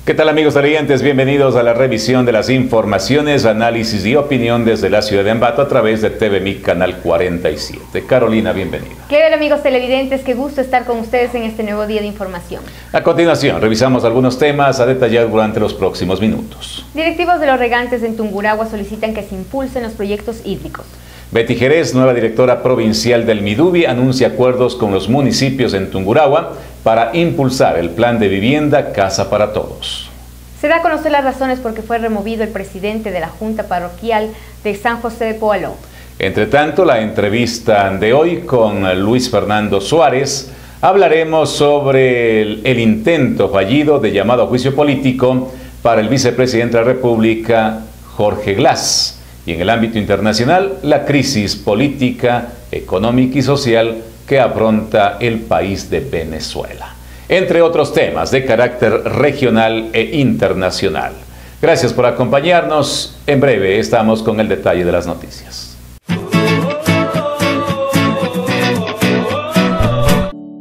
¿Qué tal, amigos televidentes? Bienvenidos a la revisión de las informaciones, análisis y opinión desde la ciudad de Ambato a través de TVMIC Canal 47. Carolina, bienvenida. ¿Qué tal, amigos televidentes? Qué gusto estar con ustedes en este nuevo día de información. A continuación, revisamos algunos temas a detallar durante los próximos minutos. Directivos de los regantes en Tungurahua solicitan que se impulsen los proyectos hídricos. Betty Jerez, nueva directora provincial del Midubi, anuncia acuerdos con los municipios en Tungurahua para impulsar el plan de vivienda Casa para Todos. Se da a conocer las razones por qué fue removido el presidente de la Junta Parroquial de San José de Poaló. Entre tanto, la entrevista de hoy con Luis Fernando Suárez, hablaremos sobre el intento fallido de llamado a juicio político para el vicepresidente de la República, Jorge Glass. Y en el ámbito internacional, la crisis política, económica y social que afronta el país de Venezuela, entre otros temas de carácter regional e internacional. Gracias por acompañarnos. En breve estamos con el detalle de las noticias.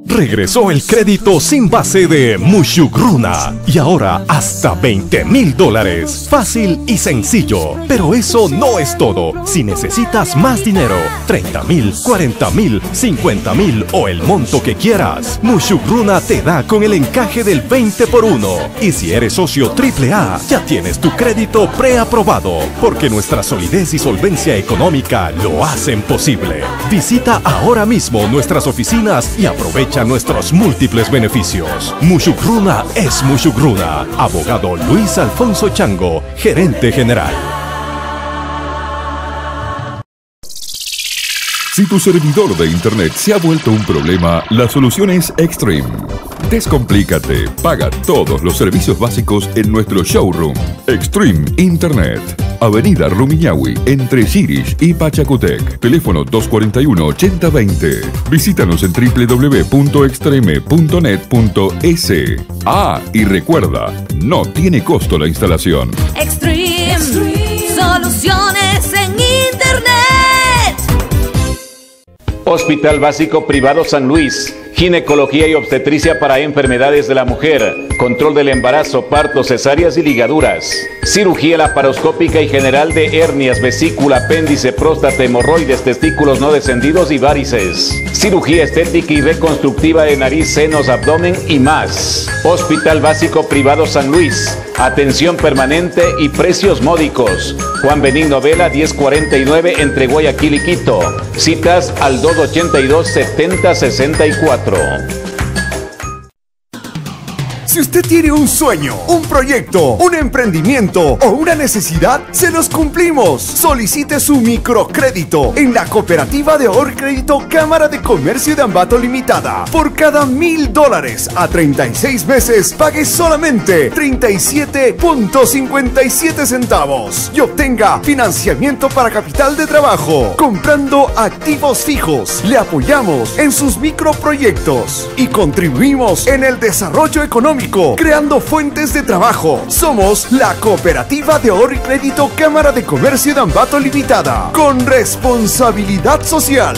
Regresó el crédito sin base de Mushugruna y ahora hasta $20,000. Fácil y sencillo. Pero eso no es todo. Si necesitas más dinero, 30,000, 40,000, 50,000 o el monto que quieras, Mushugruna te da con el encaje del 20 por 1. Y si eres socio AAA, ya tienes tu crédito preaprobado, porque nuestra solidez y solvencia económica lo hacen posible. Visita ahora mismo nuestras oficinas y aprovecha nuestros múltiples beneficios. Mushugruna es Mushugruna. Abogado Luis Alfonso Chango, gerente general. Si tu servidor de internet se ha vuelto un problema, la solución es Extreme. Descomplícate, paga todos los servicios básicos en nuestro showroom. Extreme Internet. Avenida Rumiñahui, entre Chirish y Pachacutec. Teléfono 241-8020. Visítanos en www.extreme.net.es. Ah, y recuerda, no tiene costo la instalación. Extreme. Soluciones en Internet. Hospital Básico Privado San Luis. Ginecología y obstetricia para enfermedades de la mujer, control del embarazo, partos, cesáreas y ligaduras, cirugía laparoscópica y general de hernias, vesícula, apéndice, próstata, hemorroides, testículos no descendidos y varices, cirugía estética y reconstructiva de nariz, senos, abdomen y más. Hospital Básico Privado San Luis, atención permanente y precios módicos. Juan Benigno Vela 1049 entre Guayaquil y Quito. Citas al 282-7064. Si usted tiene un sueño, un proyecto, un emprendimiento o una necesidad, se los cumplimos. Solicite su microcrédito en la Cooperativa de Ahorro y Crédito Cámara de Comercio de Ambato Limitada. Por cada $1,000 a 36 meses, pague solamente 37.57 centavos y obtenga financiamiento para capital de trabajo. Comprando activos fijos, le apoyamos en sus microproyectos y contribuimos en el desarrollo económico, creando fuentes de trabajo. Somos la Cooperativa de Ahorro y Crédito Cámara de Comercio de Ambato Limitada, con responsabilidad social.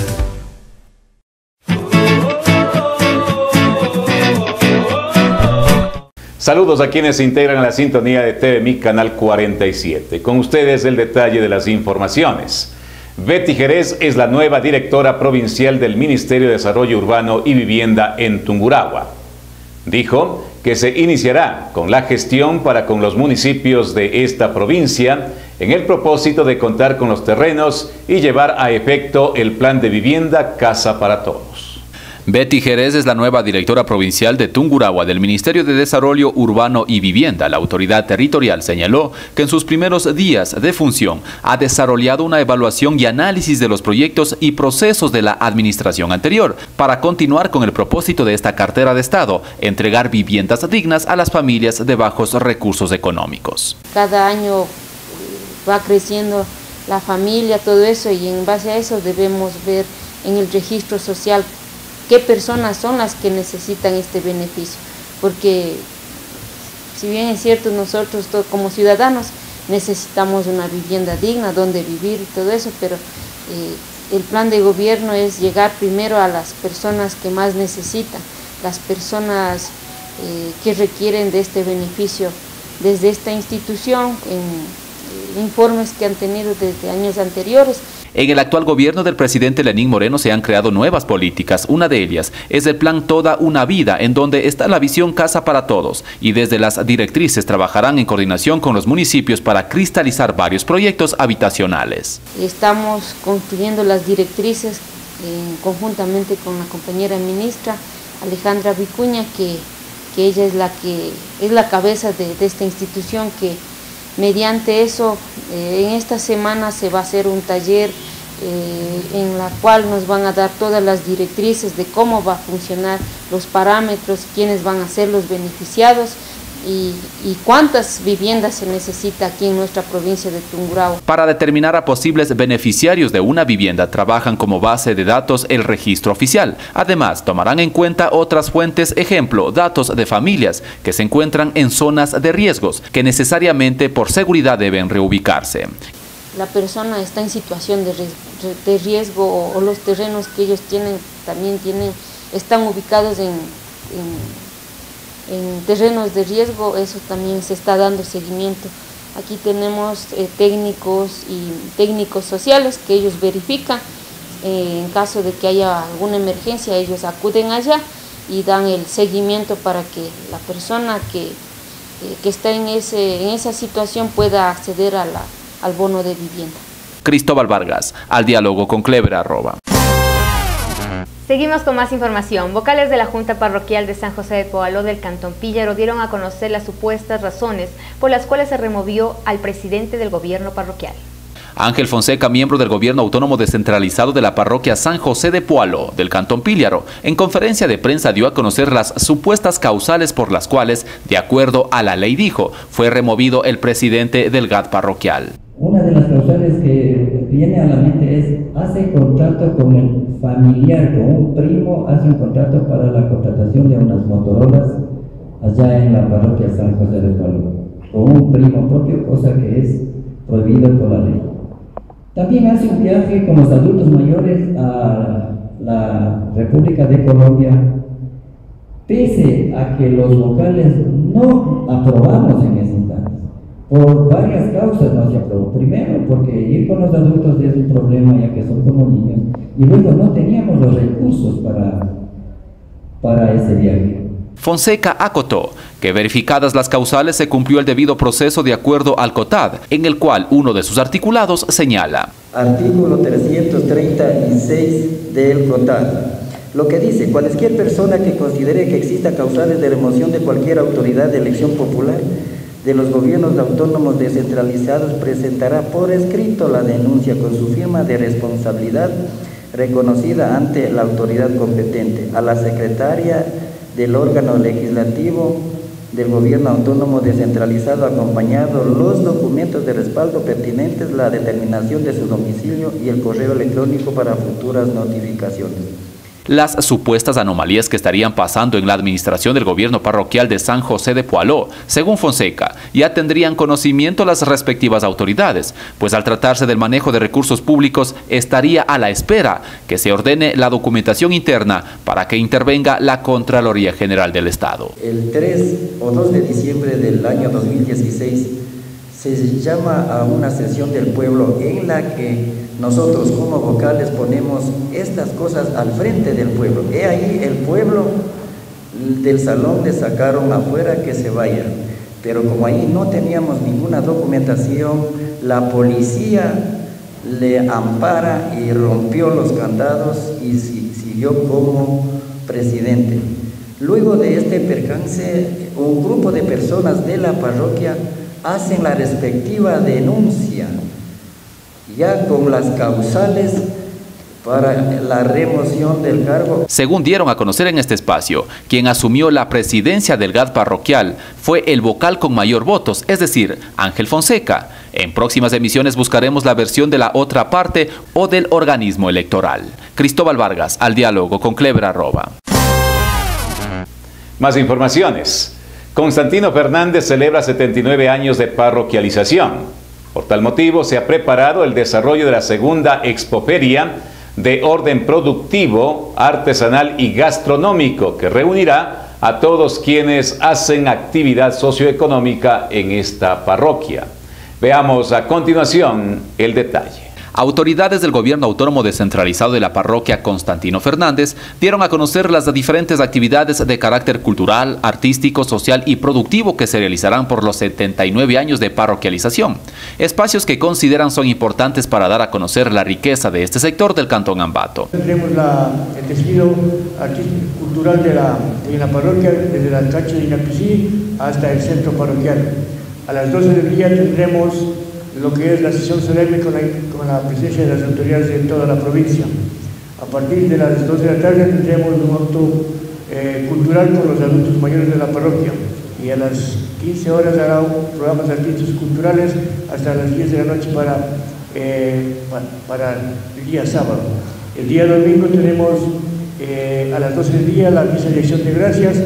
Saludos a quienes se integran a la sintonía de TVMIC Canal 47. Con ustedes el detalle de las informaciones. Betty Jerez es la nueva directora provincial del Ministerio de Desarrollo Urbano y Vivienda en Tungurahua. Dijo que se iniciará con la gestión para con los municipios de esta provincia en el propósito de contar con los terrenos y llevar a efecto el plan de vivienda Casa para Todos. Betty Jerez es la nueva directora provincial de Tungurahua del Ministerio de Desarrollo Urbano y Vivienda. La autoridad territorial señaló que en sus primeros días de función ha desarrollado una evaluación y análisis de los proyectos y procesos de la administración anterior para continuar con el propósito de esta cartera de Estado, entregar viviendas dignas a las familias de bajos recursos económicos. Cada año va creciendo la familia, todo eso, y en base a eso debemos ver en el registro social qué personas son las que necesitan este beneficio, porque si bien es cierto nosotros como ciudadanos necesitamos una vivienda digna donde vivir y todo eso, pero el plan de gobierno es llegar primero a las personas que más necesitan, las personas que requieren de este beneficio desde esta institución, en informes que han tenido desde años anteriores. En el actual gobierno del presidente Lenín Moreno se han creado nuevas políticas. Una de ellas es el plan Toda una Vida, en donde está la visión Casa para Todos, y desde las directrices trabajarán en coordinación con los municipios para cristalizar varios proyectos habitacionales. Estamos construyendo las directrices conjuntamente con la compañera ministra Alejandra Vicuña, que ella es la cabeza de esta institución, que mediante eso, en esta semana se va a hacer un taller en la cual nos van a dar todas las directrices de cómo va a funcionar, los parámetros, quiénes van a ser los beneficiados y cuántas viviendas se necesita aquí en nuestra provincia de Tungurahua. Para determinar a posibles beneficiarios de una vivienda, trabajan como base de datos el registro oficial. Además, tomarán en cuenta otras fuentes, ejemplo, datos de familias que se encuentran en zonas de riesgos, que necesariamente por seguridad deben reubicarse. La persona está en situación de riesgo o los terrenos que ellos tienen también están ubicados en terrenos de riesgo, eso también se está dando seguimiento. Aquí tenemos técnicos sociales que ellos verifican, en caso de que haya alguna emergencia ellos acuden allá y dan el seguimiento para que la persona que está en esa situación pueda acceder al bono de vivienda. Cristóbal Vargas, al diálogo con Clever @. Seguimos con más información. Vocales de la Junta Parroquial de San José de Poaló del Cantón Píllaro dieron a conocer las supuestas razones por las cuales se removió al presidente del gobierno parroquial. Ángel Fonseca, miembro del Gobierno Autónomo Descentralizado de la Parroquia San José de Poaló del Cantón Píllaro, en conferencia de prensa dio a conocer las supuestas causales por las cuales, de acuerdo a la ley dijo, fue removido el presidente del GAT parroquial. Una de las causales que viene a la mente es, hace contrato con el familiar, con un primo, hace un contrato para la contratación de unas motorolas allá en la parroquia San José de Poaló, con un primo propio, cosa que es prohibido por la ley. También hace un viaje con los adultos mayores a la República de Colombia, pese a que los vocales no aprobamos en ese instante. Por varias causas no se aprobó. Primero, porque ir con los adultos es un problema, ya que son como niños, y luego no teníamos los recursos para ese viaje. Fonseca acotó que verificadas las causales se cumplió el debido proceso de acuerdo al COTAD, en el cual uno de sus articulados señala. Artículo 336 del COTAD. Lo que dice, cualquier persona que considere que exista causales de remoción de cualquier autoridad de elección popular de los gobiernos autónomos descentralizados presentará por escrito la denuncia con su firma de responsabilidad reconocida ante la autoridad competente, a la secretaria del órgano legislativo del gobierno autónomo descentralizado, acompañado los documentos de respaldo pertinentes, la determinación de su domicilio y el correo electrónico para futuras notificaciones. Las supuestas anomalías que estarían pasando en la administración del gobierno parroquial de San José de Poaló, según Fonseca, ya tendrían conocimiento las respectivas autoridades, pues al tratarse del manejo de recursos públicos estaría a la espera que se ordene la documentación interna para que intervenga la Contraloría General del Estado. El 3 o 2 de diciembre del año 2016 se llama a una sesión del pueblo en la que nosotros como vocales ponemos estas cosas al frente del pueblo. He ahí el pueblo del salón le sacaron afuera que se vayan, pero como ahí no teníamos ninguna documentación, la policía le ampara y rompió los candados y siguió como presidente. Luego de este percance, un grupo de personas de la parroquia hacen la respectiva denuncia, ya con las causales para la remoción del cargo. Según dieron a conocer en este espacio, quien asumió la presidencia del GAD parroquial fue el vocal con mayor votos, es decir, Ángel Fonseca. En próximas emisiones buscaremos la versión de la otra parte o del organismo electoral. Cristóbal Vargas, al diálogo con Clever Arroba. Más informaciones. Constantino Fernández celebra 79 años de parroquialización. Por tal motivo se ha preparado el desarrollo de la segunda expoferia de orden productivo, artesanal y gastronómico, que reunirá a todos quienes hacen actividad socioeconómica en esta parroquia. Veamos a continuación el detalle. Autoridades del gobierno autónomo descentralizado de la parroquia Constantino Fernández dieron a conocer las diferentes actividades de carácter cultural, artístico, social y productivo que se realizarán por los 79 años de parroquialización. Espacios que consideran son importantes para dar a conocer la riqueza de este sector del Cantón Ambato. Tendremos el tejido artístico cultural de la parroquia, desde la cancha de Inapicí hasta el centro parroquial. A las 12 del día tendremos lo que es la sesión solemne con la presencia de las autoridades de toda la provincia. A partir de las 2 de la tarde tendremos un acto cultural con los adultos mayores de la parroquia, y a las 15 horas hará programas artísticos culturales hasta las 10 de la noche para el día sábado. El día domingo tenemos a las 12 del día la misa de acción de gracias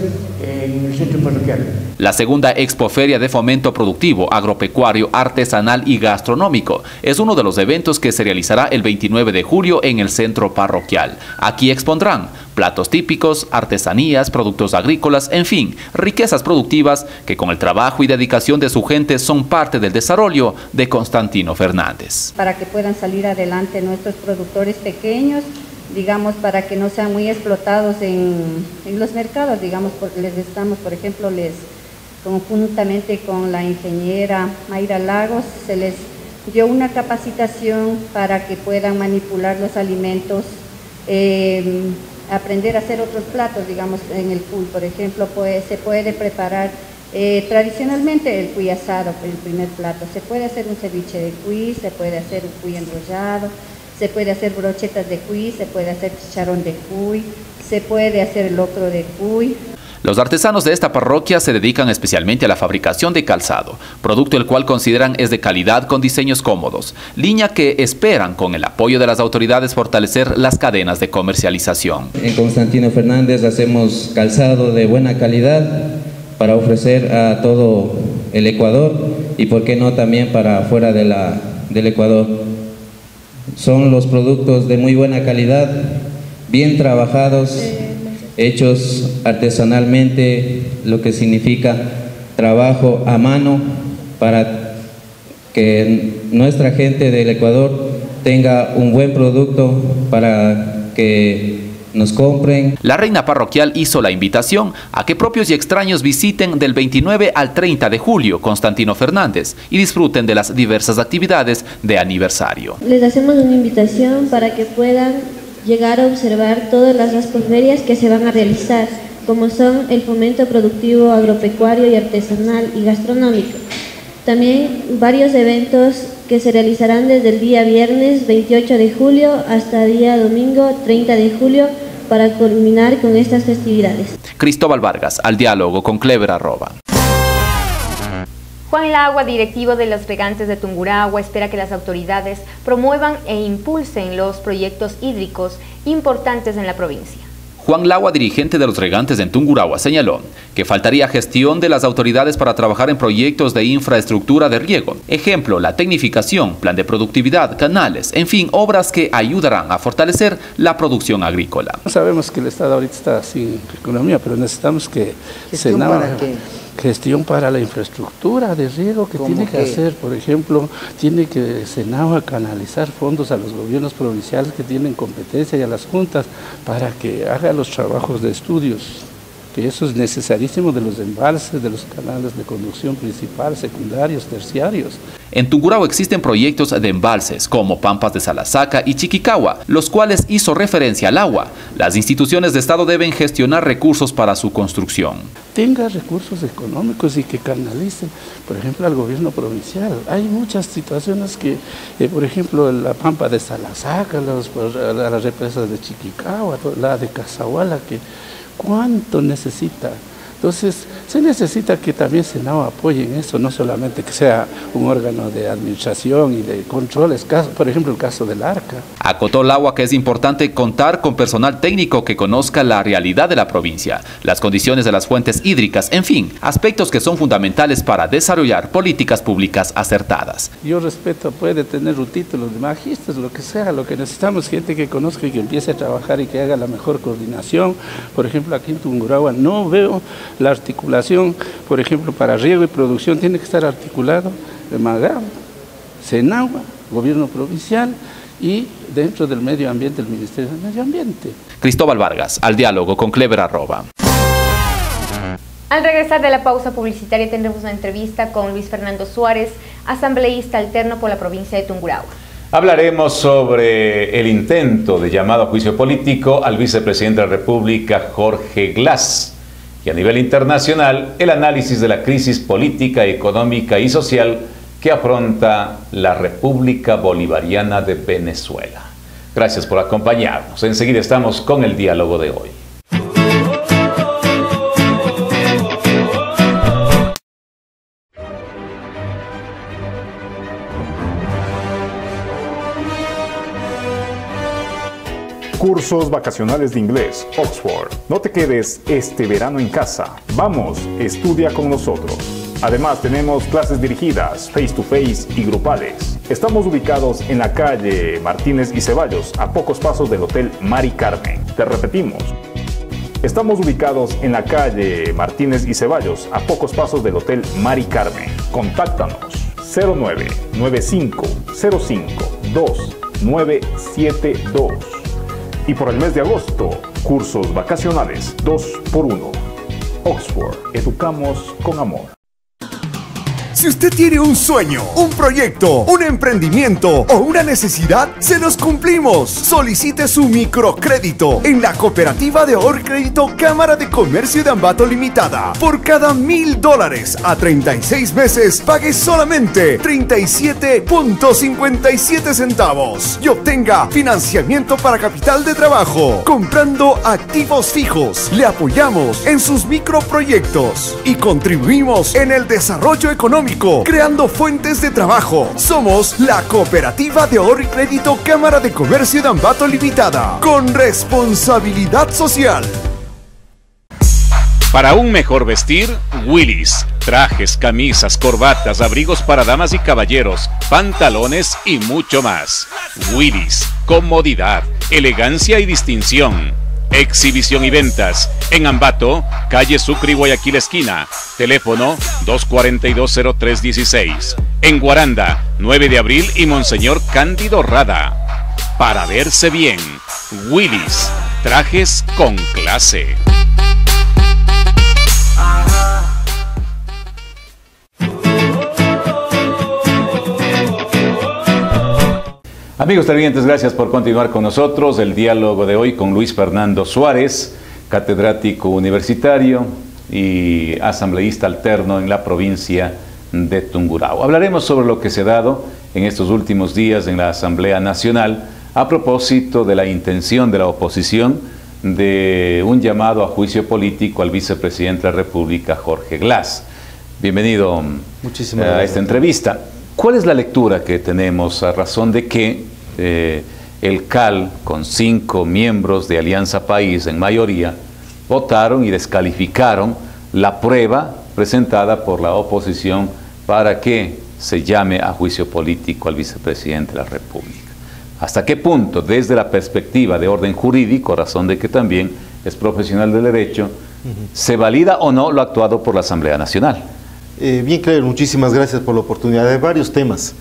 en el centro parroquial. La segunda expoferia de fomento productivo, agropecuario, artesanal y gastronómico es uno de los eventos que se realizará el 29 de julio en el centro parroquial. Aquí expondrán platos típicos, artesanías, productos agrícolas, en fin, riquezas productivas que con el trabajo y dedicación de su gente son parte del desarrollo de Constantino Fernández. Para que puedan salir adelante nuestros productores pequeños, digamos, para que no sean muy explotados en los mercados, digamos, porque les estamos, por ejemplo, conjuntamente con la ingeniera Mayra Lagos, se les dio una capacitación para que puedan manipular los alimentos, aprender a hacer otros platos, digamos, en el cuy, por ejemplo, pues se puede preparar tradicionalmente el cuy asado, el primer plato, se puede hacer un ceviche de cuy, se puede hacer un cuy enrollado, se puede hacer brochetas de cuy, se puede hacer chicharrón de cuy, se puede hacer locro de cuy. Los artesanos de esta parroquia se dedican especialmente a la fabricación de calzado, producto el cual consideran es de calidad con diseños cómodos, línea que esperan con el apoyo de las autoridades fortalecer las cadenas de comercialización. En Constantino Fernández hacemos calzado de buena calidad para ofrecer a todo el Ecuador y por qué no también para fuera del Ecuador. Son los productos de muy buena calidad, bien trabajados, hechos artesanalmente, lo que significa trabajo a mano para que nuestra gente del Ecuador tenga un buen producto para que nos compren. La reina parroquial hizo la invitación a que propios y extraños visiten del 29 al 30 de julio Constantino Fernández y disfruten de las diversas actividades de aniversario. Les hacemos una invitación para que puedan llegar a observar todas las expoфerias que se van a realizar, como son el fomento productivo, agropecuario y artesanal y gastronómico. También varios eventos que se realizarán desde el día viernes 28 de julio hasta día domingo 30 de julio para culminar con estas festividades. Cristóbal Vargas, al diálogo con Clever Arroba. Juan Lagua, directivo de los regantes de Tungurahua, espera que las autoridades promuevan e impulsen los proyectos hídricos importantes en la provincia. Juan Lagua, dirigente de los regantes en Tungurahua, señaló que faltaría gestión de las autoridades para trabajar en proyectos de infraestructura de riego. Ejemplo, la tecnificación, plan de productividad, canales, en fin, obras que ayudarán a fortalecer la producción agrícola. Sabemos que el Estado ahorita está sin economía, pero necesitamos que gestión para la infraestructura de riego que tiene que hacer, por ejemplo, tiene que Senagua canalizar fondos a los gobiernos provinciales que tienen competencia y a las juntas para que hagan los trabajos de estudios que eso es necesarísimo, de los embalses, de los canales de conducción principal, secundarios, terciarios. En Tungurahua existen proyectos de embalses como Pampas de Salasaca y Chiquicagua, los cuales hizo referencia al agua. Las instituciones de Estado deben gestionar recursos para su construcción. Tenga recursos económicos y que canalice, por ejemplo, al gobierno provincial. Hay muchas situaciones que, por ejemplo, la Pampa de Salasaca, las represas de Chiquicagua, la de Casahuala, que ¿cuánto necesita? Entonces, se necesita que también Senao apoye en eso, no solamente que sea un órgano de administración y de controles, por ejemplo, el caso del Arca. Acotó el agua que es importante contar con personal técnico que conozca la realidad de la provincia, las condiciones de las fuentes hídricas, en fin, aspectos que son fundamentales para desarrollar políticas públicas acertadas. Yo respeto, puede tener un título de magíster, lo que sea, lo que necesitamos es gente que conozca y que empiece a trabajar y que haga la mejor coordinación. Por ejemplo, aquí en Tungurahua no veo la articulación, por ejemplo, para riego y producción tiene que estar articulado MAGAM, Senagua, gobierno provincial y dentro del medio ambiente, el Ministerio del Medio Ambiente. Cristóbal Vargas, al diálogo con Clever Arroba. Al regresar de la pausa publicitaria tendremos una entrevista con Luis Fernando Suárez, asambleísta alterno por la provincia de Tungurahua. Hablaremos sobre el intento de llamado a juicio político al vicepresidente de la República, Jorge Glass. Y a nivel internacional, el análisis de la crisis política, económica y social que afronta la República Bolivariana de Venezuela. Gracias por acompañarnos. Enseguida estamos con el diálogo de hoy. Cursos vacacionales de inglés, Oxford. No te quedes este verano en casa. Vamos, estudia con nosotros. Además, tenemos clases dirigidas, face to face y grupales. Estamos ubicados en la calle Martínez y Ceballos, a pocos pasos del Hotel Mari Carmen. Te repetimos. Estamos ubicados en la calle Martínez y Ceballos, a pocos pasos del Hotel Mari Carmen. Contáctanos 0995052972. Y por el mes de agosto, cursos vacacionales 2x1. Oxford, educamos con amor. Si usted tiene un sueño, un proyecto, un emprendimiento o una necesidad, se los cumplimos. Solicite su microcrédito en la Cooperativa de Ahorro y Crédito Cámara de Comercio de Ambato Limitada. Por cada $1,000 a 36 meses, pague solamente 37.57 centavos y obtenga financiamiento para capital de trabajo. Comprando activos fijos, le apoyamos en sus microproyectos y contribuimos en el desarrollo económico, creando fuentes de trabajo. Somos la Cooperativa de Ahorro y Crédito Cámara de Comercio de Ambato Limitada, con responsabilidad social. Para un mejor vestir, Willys. Trajes, camisas, corbatas, abrigos para damas y caballeros, pantalones y mucho más. Willys. Comodidad, elegancia y distinción. Exhibición y ventas. En Ambato, calle Sucre y Guayaquil esquina. Teléfono 242-0316. En Guaranda, 9 de abril y Monseñor Cándido Rada. Para verse bien, Willys. Trajes con clase. Amigos televidentes, gracias por continuar con nosotros. El diálogo de hoy con Luis Fernando Suárez, catedrático universitario y asambleísta alterno en la provincia de Tungurahua. Hablaremos sobre lo que se ha dado en estos últimos días en la Asamblea Nacional a propósito de la intención de la oposición de un llamado a juicio político al vicepresidente de la República, Jorge Glass. Bienvenido a esta entrevista. ¿Cuál es la lectura que tenemos a razón de que el CAL, con 5 miembros de Alianza País en mayoría, votaron y descalificaron la prueba presentada por la oposición para que se llame a juicio político al vicepresidente de la República? ¿Hasta qué punto, desde la perspectiva de orden jurídico, a razón de que también es profesional del derecho, se valida o no lo actuado por la Asamblea Nacional? Bien, Claire, muchísimas gracias por la oportunidad de varios temas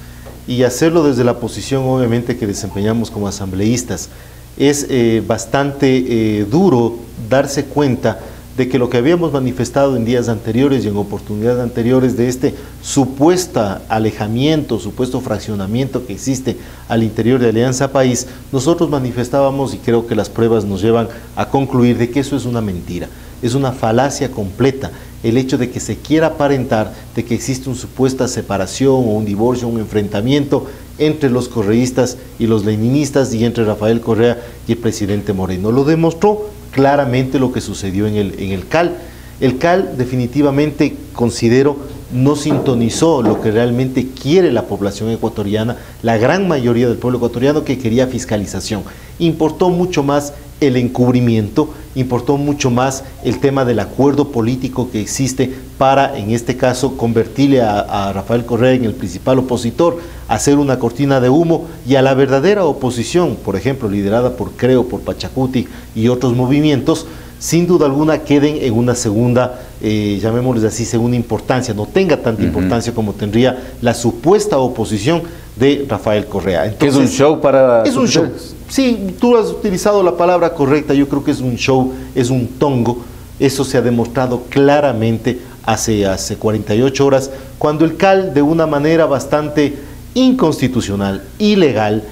y hacerlo desde la posición obviamente que desempeñamos como asambleístas. Es bastante duro darse cuenta de que lo que habíamos manifestado en días anteriores y en oportunidades anteriores de este supuesto alejamiento, supuesto fraccionamiento que existe al interior de Alianza País, nosotros manifestábamos, y creo que las pruebas nos llevan a concluir de que eso es una mentira, es una falacia completa, el hecho de que se quiera aparentar de que existe una supuesta separación o un divorcio, un enfrentamiento entre los correístas y los leninistas y entre Rafael Correa y el presidente Moreno. Lo demostró claramente lo que sucedió en el CAL. El CAL definitivamente, considero, no sintonizó lo que realmente quiere la población ecuatoriana, la gran mayoría del pueblo ecuatoriano, que quería fiscalización. Importó mucho más el encubrimiento, importó mucho más el tema del acuerdo político que existe para, en este caso, convertirle a Rafael Correa en el principal opositor, hacer una cortina de humo, y a la verdadera oposición, por ejemplo, liderada por Creo, por Pachacuti y otros movimientos, sin duda alguna queden en una segunda, llamémosles así, segunda importancia, no tenga tanta importancia como tendría la supuesta oposición de Rafael Correa. Entonces, ¿es un show para...? Es un show. Sí, tú has utilizado la palabra correcta, yo creo que es un show, es un tongo. Eso se ha demostrado claramente hace 48 horas, cuando el CAL, de una manera bastante inconstitucional, ilegal,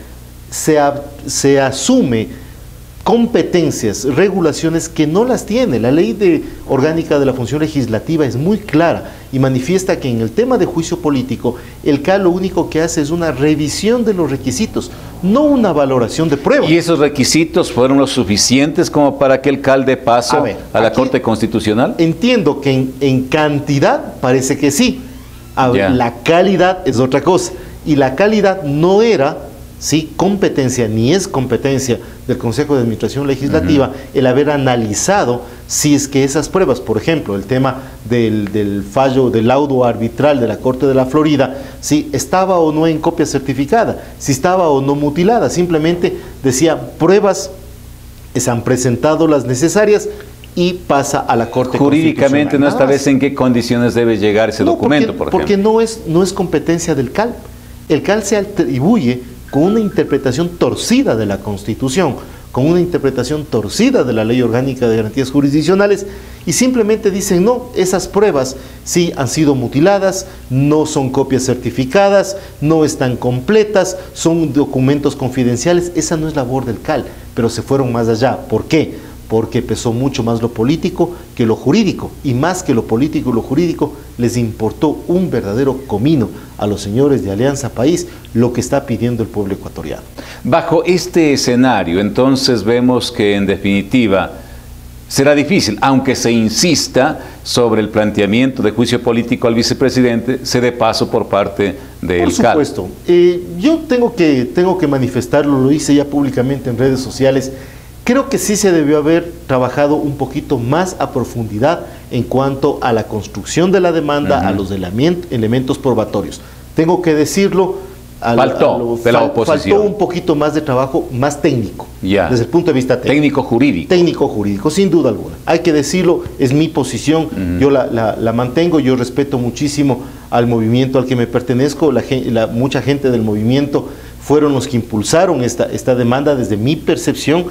se asume competencias, regulaciones que no las tiene. La ley orgánica de la función legislativa es muy clara y manifiesta que en el tema de juicio político, el CAL lo único que hace es una revisión de los requisitos, no una valoración de pruebas. ¿Y esos requisitos fueron los suficientes como para que el CAL dé paso a la Corte Constitucional? Entiendo que en cantidad parece que sí. La calidad es otra cosa. Y la calidad no era, sí, competencia, ni es competencia del Consejo de Administración Legislativa, el haber analizado si es que esas pruebas, por ejemplo, el tema del fallo, del laudo arbitral de la Corte de la Florida, si estaba o no en copia certificada, si estaba o no mutilada, simplemente decía pruebas se han presentado las necesarias y pasa a la Corte Jurídicamente no establece en qué condiciones debe llegar ese documento, por ejemplo. Porque no es competencia del CAL. El CAL se atribuye con una interpretación torcida de la Constitución, con una interpretación torcida de la Ley Orgánica de Garantías Jurisdiccionales, y simplemente dicen, no, esas pruebas sí han sido mutiladas, no son copias certificadas, no están completas, son documentos confidenciales. Esa no es labor del CAL, pero se fueron más allá. ¿Por qué? Porque pesó mucho más lo político que lo jurídico, y más que lo político y lo jurídico, les importó un verdadero comino a los señores de Alianza País lo que está pidiendo el pueblo ecuatoriano. Bajo este escenario, entonces vemos que en definitiva será difícil, aunque se insista sobre el planteamiento de juicio político al vicepresidente, se dé paso por parte del CAL. Por supuesto. Yo tengo que manifestarlo, lo hice ya públicamente en redes sociales. Creo que sí se debió haber trabajado un poquito más a profundidad en cuanto a la construcción de la demanda, a los elementos probatorios. Tengo que decirlo, faltó un poquito más de trabajo más técnico, desde el punto de vista técnico-jurídico. Técnico-jurídico, sin duda alguna. Hay que decirlo, es mi posición, yo la mantengo, yo respeto muchísimo al movimiento al que me pertenezco, mucha gente del movimiento fueron los que impulsaron esta demanda. Desde mi percepción,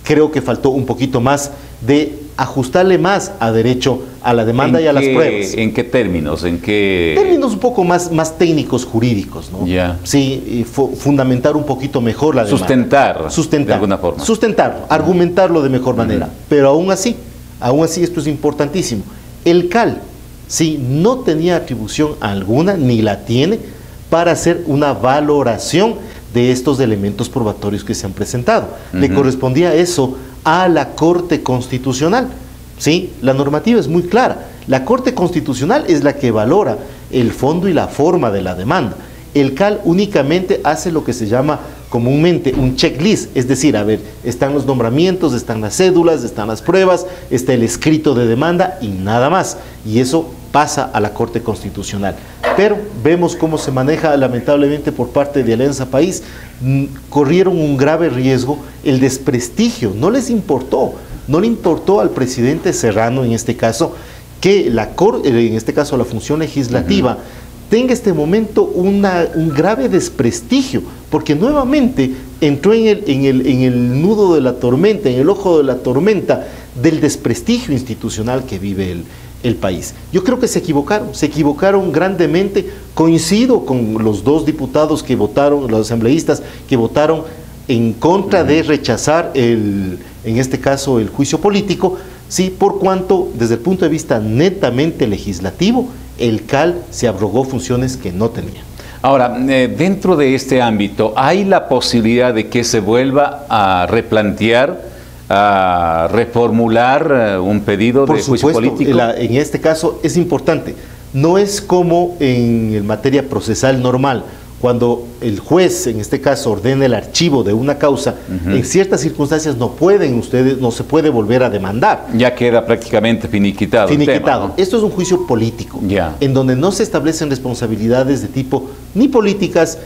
creo que faltó un poquito más de ajustarle más a derecho a la demanda y a las pruebas. ¿En qué términos? Términos un poco más técnicos, jurídicos, ¿no? Sí, fundamentar un poquito mejor la demanda. Sustentar de alguna forma. Sustentarlo, argumentarlo de mejor manera. Pero aún así esto es importantísimo. El CAL, sí, no tenía atribución alguna, ni la tiene, para hacer una valoración de estos elementos probatorios que se han presentado. Le correspondía eso a la Corte Constitucional. ¿Sí? La normativa es muy clara. La Corte Constitucional es la que valora el fondo y la forma de la demanda. El CAL únicamente hace lo que se llama comúnmente un checklist, es decir, a ver, están los nombramientos, están las cédulas, están las pruebas, está el escrito de demanda y nada más. Y eso pasa a la Corte Constitucional. Pero vemos cómo se maneja lamentablemente por parte de Alianza País. Corrieron un grave riesgo, el desprestigio, no les importó, no le importó al presidente Serrano en este caso, que la función legislativa tenga este momento un grave desprestigio, porque nuevamente entró en el nudo de la tormenta, en el ojo de la tormenta del desprestigio institucional que vive el país. Yo creo que se equivocaron grandemente. Coincido con los dos diputados que votaron, los asambleístas que votaron en contra de rechazar en este caso el juicio político, sí, por cuanto desde el punto de vista netamente legislativo, el CAL se abrogó funciones que no tenía. Ahora, dentro de este ámbito, ¿hay la posibilidad de que se vuelva a replantear, a reformular un pedido de juicio político? En este caso es importante. No es como en materia procesal normal, cuando el juez, en este caso, ordena el archivo de una causa, en ciertas circunstancias no se puede volver a demandar. Ya queda prácticamente finiquitado. Finiquitado. ¿No? Esto es un juicio político, en donde no se establecen responsabilidades de tipo ni políticas,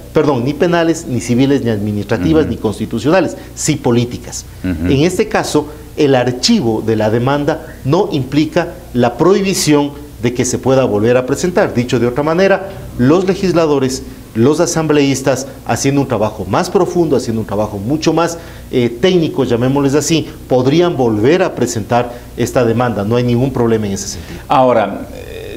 ni penales, ni civiles, ni administrativas, ni constitucionales, sí políticas. En este caso, el archivo de la demanda no implica la prohibición de que se pueda volver a presentar. Dicho de otra manera, los legisladores, los asambleístas, haciendo un trabajo más profundo, haciendo un trabajo mucho más técnico, llamémosles así, podrían volver a presentar esta demanda. No hay ningún problema en ese sentido. Ahora,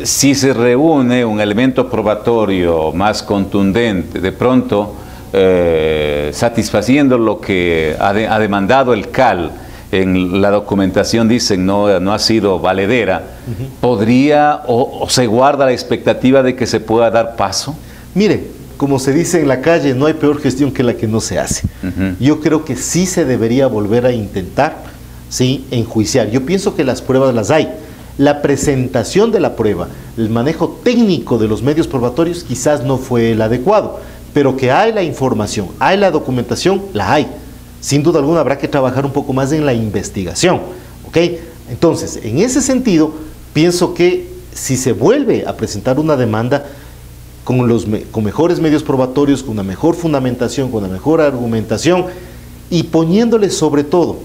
si se reúne un elemento probatorio más contundente, de pronto satisfaciendo lo que ha demandado el CAL, en la documentación dicen no ha sido valedera, ¿podría o se guarda la expectativa de que se pueda dar paso? Mire, como se dice en la calle, no hay peor gestión que la que no se hace. Yo creo que sí se debería volver a intentar, sí, enjuiciar. Yo pienso que las pruebas las hay. La presentación de la prueba, el manejo técnico de los medios probatorios quizás no fue el adecuado, pero que hay la información, hay la documentación, la hay. Sin duda alguna habrá que trabajar un poco más en la investigación, ¿ok? Entonces, en ese sentido, pienso que si se vuelve a presentar una demanda con mejores medios probatorios, con una mejor fundamentación, con una mejor argumentación y poniéndole sobre todo,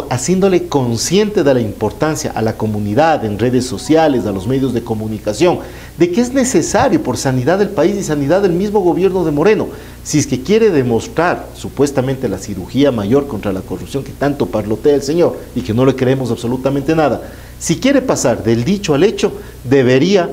haciéndole consciente de la importancia a la comunidad en redes sociales, a los medios de comunicación, de que es necesario por sanidad del país y sanidad del mismo gobierno de Moreno, si es que quiere demostrar supuestamente la cirugía mayor contra la corrupción que tanto parlotea el señor y que no le creemos absolutamente nada, si quiere pasar del dicho al hecho, debería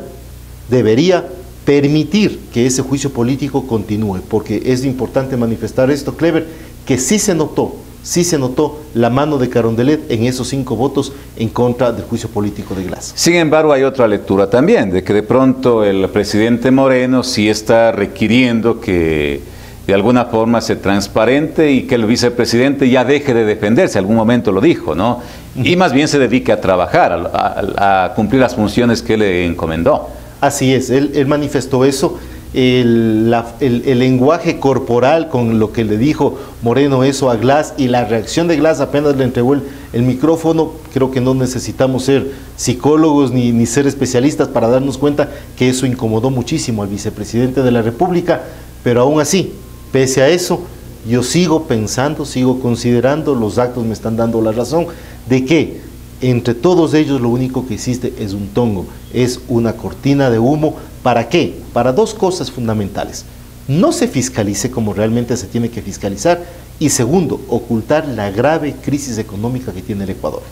permitir que ese juicio político continúe, porque es importante manifestar esto, Clever, que sí se notó la mano de Carondelet en esos 5 votos en contra del juicio político de Glass. Sin embargo, hay otra lectura también, de que de pronto el presidente Moreno sí está requiriendo que de alguna forma se transparente y que el vicepresidente ya deje de defenderse, algún momento lo dijo, ¿no? Y más bien se dedique a trabajar, a cumplir las funciones que le encomendó. Así es, él manifestó eso. El lenguaje corporal con lo que le dijo Moreno eso a Glass y la reacción de Glass apenas le entregó el micrófono. Creo que no necesitamos ser psicólogos ni ser especialistas para darnos cuenta que eso incomodó muchísimo al vicepresidente de la República, pero aún así, pese a eso, yo sigo pensando, sigo considerando, los actos me están dando la razón, de que entre todos ellos lo único que existe es un tongo, es una cortina de humo. ¿Para qué? Para 2 cosas fundamentales. No se fiscalice como realmente se tiene que fiscalizar y segundo, ocultar la grave crisis económica que tiene el Ecuador.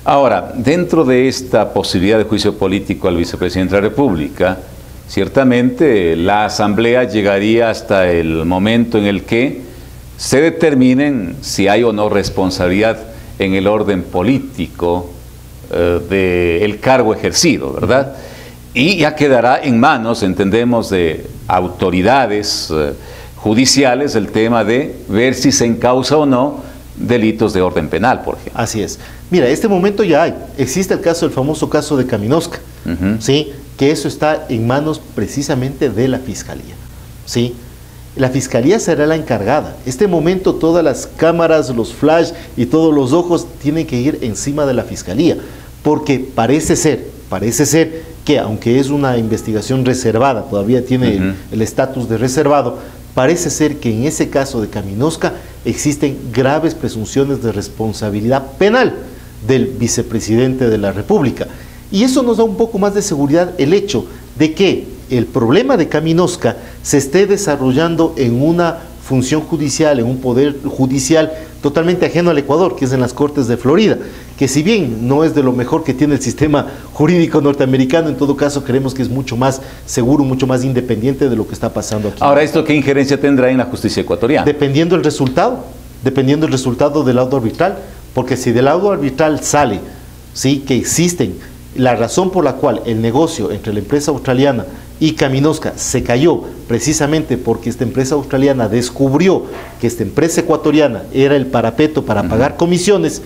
Ahora, dentro de esta posibilidad de juicio político al vicepresidente de la República, ciertamente la Asamblea llegaría hasta el momento en el que se determinen si hay o no responsabilidad en el orden político del cargo ejercido, ¿verdad? Y ya quedará en manos, entendemos, de autoridades judiciales el tema de ver si se encausa o no delitos de orden penal, por ejemplo. Así es. Mira, este momento ya hay. Existe el famoso caso de Caminosca, ¿sí? Que eso está en manos precisamente de la Fiscalía, ¿sí? La Fiscalía será la encargada. Este momento todas las cámaras, los flash y todos los ojos tienen que ir encima de la Fiscalía, porque parece ser que aunque es una investigación reservada, todavía tiene el estatus de reservado, parece ser que en ese caso de Caminosca existen graves presunciones de responsabilidad penal del vicepresidente de la República. Y eso nos da un poco más de seguridad el hecho de que el problema de Caminosca se esté desarrollando en una función judicial, en un poder judicial totalmente ajeno al Ecuador, que es en las Cortes de Florida, que si bien no es de lo mejor que tiene el sistema jurídico norteamericano, en todo caso creemos que es mucho más seguro, mucho más independiente de lo que está pasando aquí. Ahora, ¿esto qué injerencia tendrá en la justicia ecuatoriana? Dependiendo del resultado del laudo arbitral, porque si del laudo arbitral sale, ¿sí?, que existen, la razón por la cual el negocio entre la empresa australiana y Caminosca se cayó precisamente porque esta empresa australiana descubrió que esta empresa ecuatoriana era el parapeto para pagar comisiones,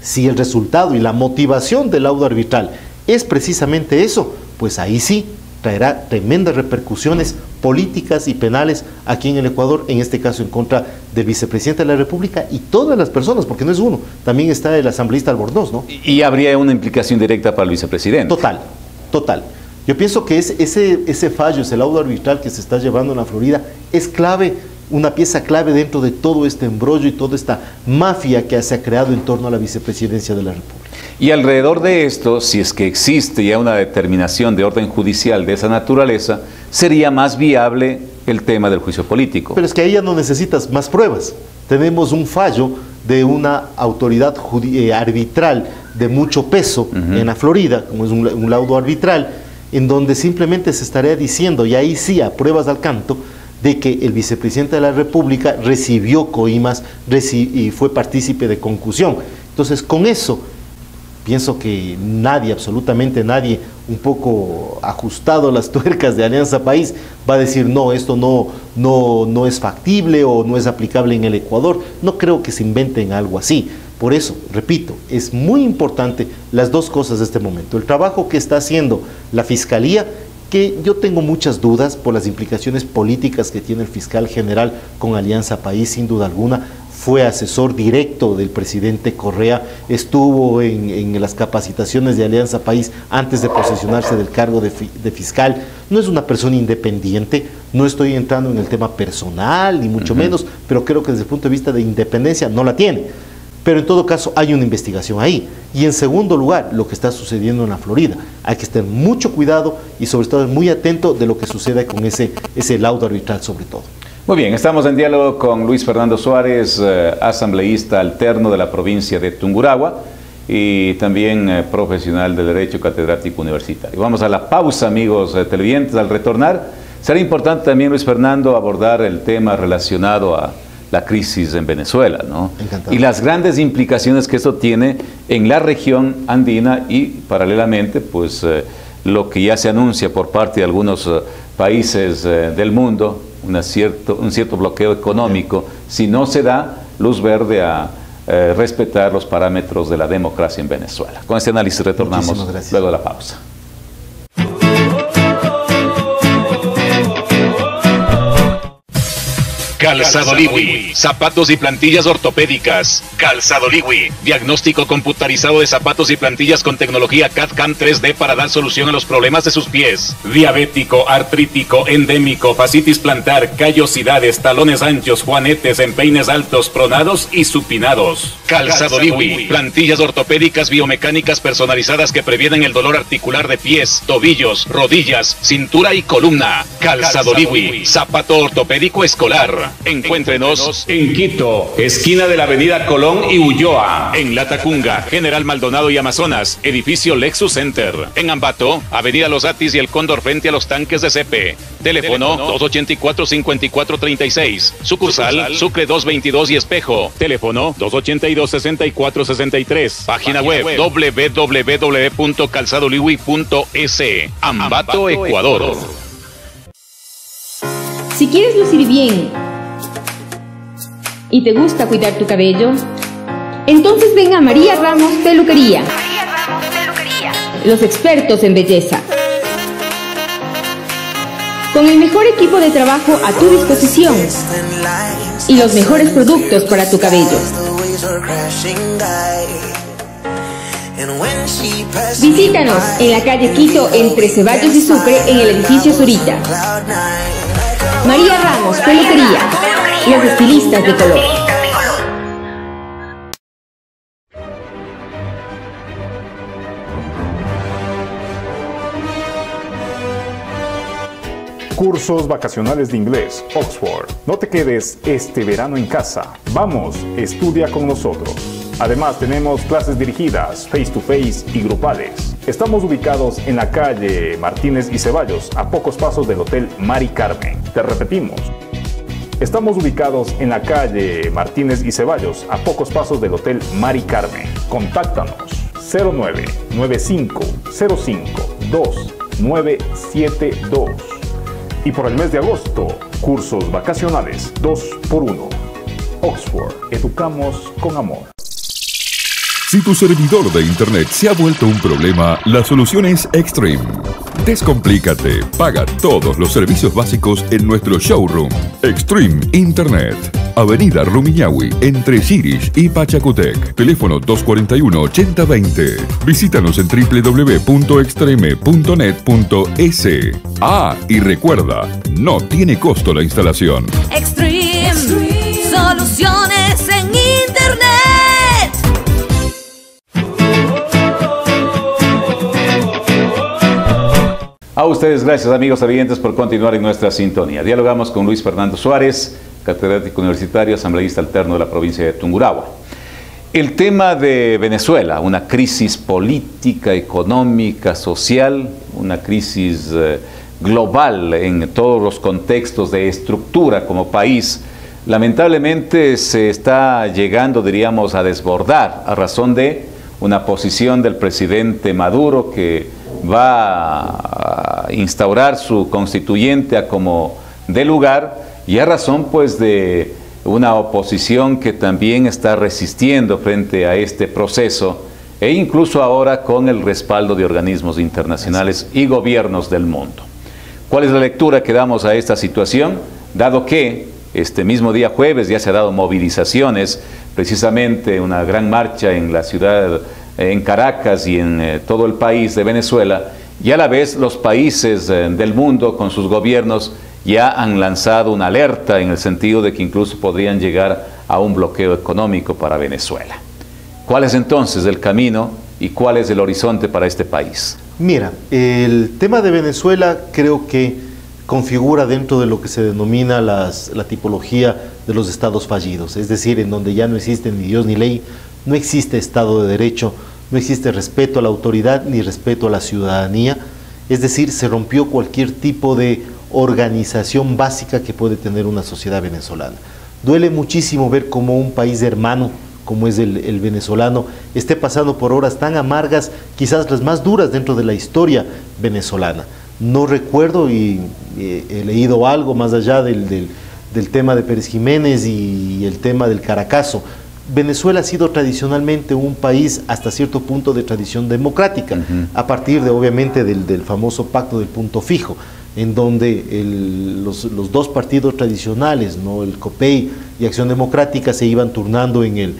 si el resultado y la motivación del laudo arbitral es precisamente eso, pues ahí sí traerá tremendas repercusiones políticas y penales aquí en el Ecuador, en este caso en contra del vicepresidente de la República y todas las personas, porque no es uno, también está el asambleísta Albornoz, ¿no? Y habría una implicación directa para el vicepresidente. Total. Yo pienso que ese fallo, ese laudo arbitral que se está llevando en la Florida, es clave, una pieza clave dentro de todo este embrollo y toda esta mafia que se ha creado en torno a la vicepresidencia de la República. Y alrededor de esto, si es que existe ya una determinación de orden judicial de esa naturaleza, sería más viable el tema del juicio político. Pero es que ahí ya no necesitas más pruebas. Tenemos un fallo de una autoridad arbitral de mucho peso en la Florida, como es un laudo arbitral, en donde simplemente se estaría diciendo, y ahí sí a pruebas al canto, de que el vicepresidente de la República recibió coimas y fue partícipe de concusión. Entonces, con eso, pienso que nadie, absolutamente nadie, un poco ajustado las tuercas de Alianza País, va a decir, no, esto no es factible o no es aplicable en el Ecuador. No creo que se inventen algo así. Por eso, repito, es muy importante las dos cosas de este momento. El trabajo que está haciendo la Fiscalía, que yo tengo muchas dudas por las implicaciones políticas que tiene el fiscal general con Alianza País, sin duda alguna. Fue asesor directo del presidente Correa, estuvo en las capacitaciones de Alianza País antes de posesionarse del cargo de fiscal. No es una persona independiente, no estoy entrando en el tema personal, ni mucho menos, pero creo que desde el punto de vista de independencia no la tiene. Pero en todo caso hay una investigación ahí. Y en segundo lugar, lo que está sucediendo en la Florida. Hay que tener mucho cuidado y sobre todo muy atento de lo que suceda con ese laudo arbitral sobre todo. Muy bien, estamos en diálogo con Luis Fernando Suárez, asambleísta alterno de la provincia de Tungurahua y también profesional de Derecho, catedrático universitario. Vamos a la pausa, amigos televidentes. Al retornar, será importante también, Luis Fernando, abordar el tema relacionado a la crisis en Venezuela, ¿no? Y las grandes implicaciones que esto tiene en la región andina y paralelamente, pues, lo que ya se anuncia por parte de algunos países del mundo, un cierto bloqueo económico, si no se da luz verde a respetar los parámetros de la democracia en Venezuela. Con este análisis retornamos luego de la pausa. Calzado Liwi, zapatos y plantillas ortopédicas. Calzado Liwi, diagnóstico computarizado de zapatos y plantillas con tecnología CAD/CAM 3D para dar solución a los problemas de sus pies. Diabético, artrítico, endémico, fascitis plantar, callosidades, talones anchos, juanetes, empeines altos, pronados y supinados. Calzado Liwi, plantillas ortopédicas biomecánicas personalizadas que previenen el dolor articular de pies, tobillos, rodillas, cintura y columna. Calzado Liwi, zapato ortopédico escolar. Encuéntrenos en Quito, esquina de la avenida Colón y Ulloa. En Latacunga, General Maldonado y Amazonas, edificio Lexus Center. En Ambato, avenida Los Atis y el Cóndor frente a los tanques de CP. Teléfono 284-5436. Sucursal Sucre 222 y Espejo. Teléfono 282-6463. Página web www.calzadoliwi.es. Ambato, Ecuador. Si quieres lucir bien y te gusta cuidar tu cabello, entonces ven a María Ramos Peluquería. Los expertos en belleza. Con el mejor equipo de trabajo a tu disposición y los mejores productos para tu cabello. Visítanos en la calle Quito entre Ceballos y Sucre en el edificio Zurita. María Ramos Peluquería, los estilistas de color. Cursos vacacionales de inglés, Oxford. No te quedes este verano en casa. Vamos, estudia con nosotros. Además, tenemos clases dirigidas, face to face y grupales. Estamos ubicados en la calle Martínez y Ceballos, a pocos pasos del Hotel Mari Carmen. Te repetimos. Estamos ubicados en la calle Martínez y Ceballos, a pocos pasos del Hotel Mari Carmen. Contáctanos 0995052972. Y por el mes de agosto, cursos vacacionales 2x1. Oxford, educamos con amor. Si tu servidor de internet se ha vuelto un problema, la solución es Extreme. Descomplícate, paga todos los servicios básicos en nuestro showroom. Extreme Internet. Avenida Rumiñahui, entre Chirish y Pachacutec. Teléfono 241-8020. Visítanos en www.extreme.net.es. Ah, y recuerda, no tiene costo la instalación. Extreme. Soluciones en Internet. A ustedes, gracias amigos televidentes por continuar en nuestra sintonía. Dialogamos con Luis Fernando Suárez, catedrático universitario, asambleísta alterno de la provincia de Tungurahua. El tema de Venezuela, una crisis política, económica, social, una crisis global en todos los contextos de estructura como país, lamentablemente se está llegando, diríamos, a desbordar a razón de una posición del presidente Maduro que va a instaurar su constituyente a como dé lugar y a razón pues de una oposición que también está resistiendo frente a este proceso e incluso ahora con el respaldo de organismos internacionales y gobiernos del mundo. ¿Cuál es la lectura que damos a esta situación? Dado que este mismo día jueves ya se ha dado movilizaciones, precisamente una gran marcha en la ciudad, en Caracas y en todo el país de Venezuela, y a la vez los países del mundo con sus gobiernos ya han lanzado una alerta en el sentido de que incluso podrían llegar a un bloqueo económico para Venezuela. ¿Cuál es entonces el camino y cuál es el horizonte para este país? Mira, el tema de Venezuela creo que configura dentro de lo que se denomina la tipología de los estados fallidos, es decir, en donde ya no existe ni Dios ni ley, no existe Estado de Derecho, no existe respeto a la autoridad ni respeto a la ciudadanía, es decir, se rompió cualquier tipo de organización básica que puede tener una sociedad venezolana. Duele muchísimo ver cómo un país hermano, como es el venezolano, esté pasando por horas tan amargas, quizás las más duras dentro de la historia venezolana. No recuerdo y he leído algo más allá del tema de Pérez Jiménez y el tema del Caracazo. Venezuela ha sido tradicionalmente un país hasta cierto punto de tradición democrática, a partir de obviamente del famoso pacto del punto fijo, en donde los dos partidos tradicionales, ¿no? El COPEI y Acción Democrática, se iban turnando en el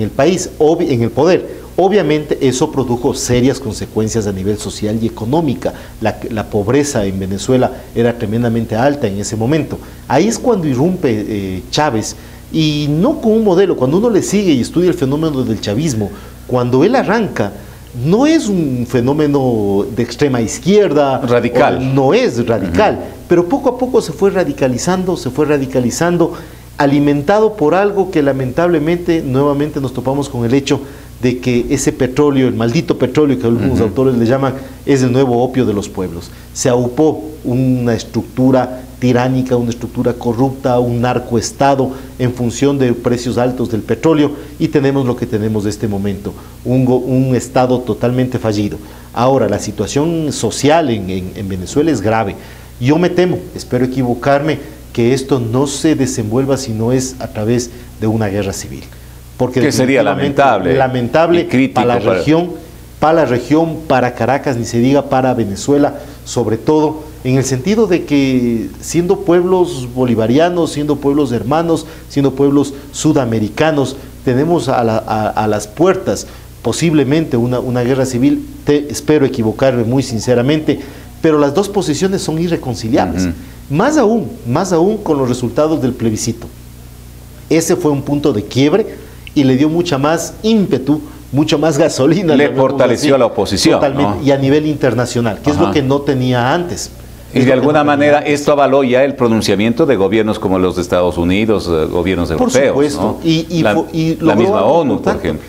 país, en el poder. Obviamente eso produjo serias consecuencias a nivel social y económica. La pobreza en Venezuela era tremendamente alta en ese momento. Ahí es cuando irrumpe Chávez, y no con un modelo. Cuando uno le sigue y estudia el fenómeno del chavismo, cuando él arranca, no es un fenómeno de extrema izquierda, radical, no es radical, pero poco a poco se fue radicalizando, alimentado por algo que lamentablemente nuevamente nos topamos con el hecho de que ese petróleo, el maldito petróleo que algunos autores le llaman, es el nuevo opio de los pueblos. Se aupó una estructura tiránica, una estructura corrupta, un narcoestado en función de precios altos del petróleo, y tenemos lo que tenemos de este momento, un estado totalmente fallido. Ahora, la situación social en Venezuela es grave. Yo me temo, espero equivocarme, que esto no se desenvuelva si no es a través de una guerra civil. Porque que sería lamentable para la región, para Caracas, ni se diga para Venezuela, sobre todo en el sentido de que siendo pueblos bolivarianos, siendo pueblos hermanos, siendo pueblos sudamericanos, tenemos a las puertas posiblemente una guerra civil. Espero equivocarme muy sinceramente, pero las dos posiciones son irreconciliables, más aún con los resultados del plebiscito. Ese fue un punto de quiebre y le dio mucha más ímpetu, mucha más gasolina. Le fortaleció a la oposición, totalmente, ¿no? Y a nivel internacional, que es lo que no tenía antes. Y de alguna manera esto avaló ya el pronunciamiento de gobiernos como los de Estados Unidos, gobiernos europeos. Por supuesto. ¿no? La misma ONU, por ejemplo.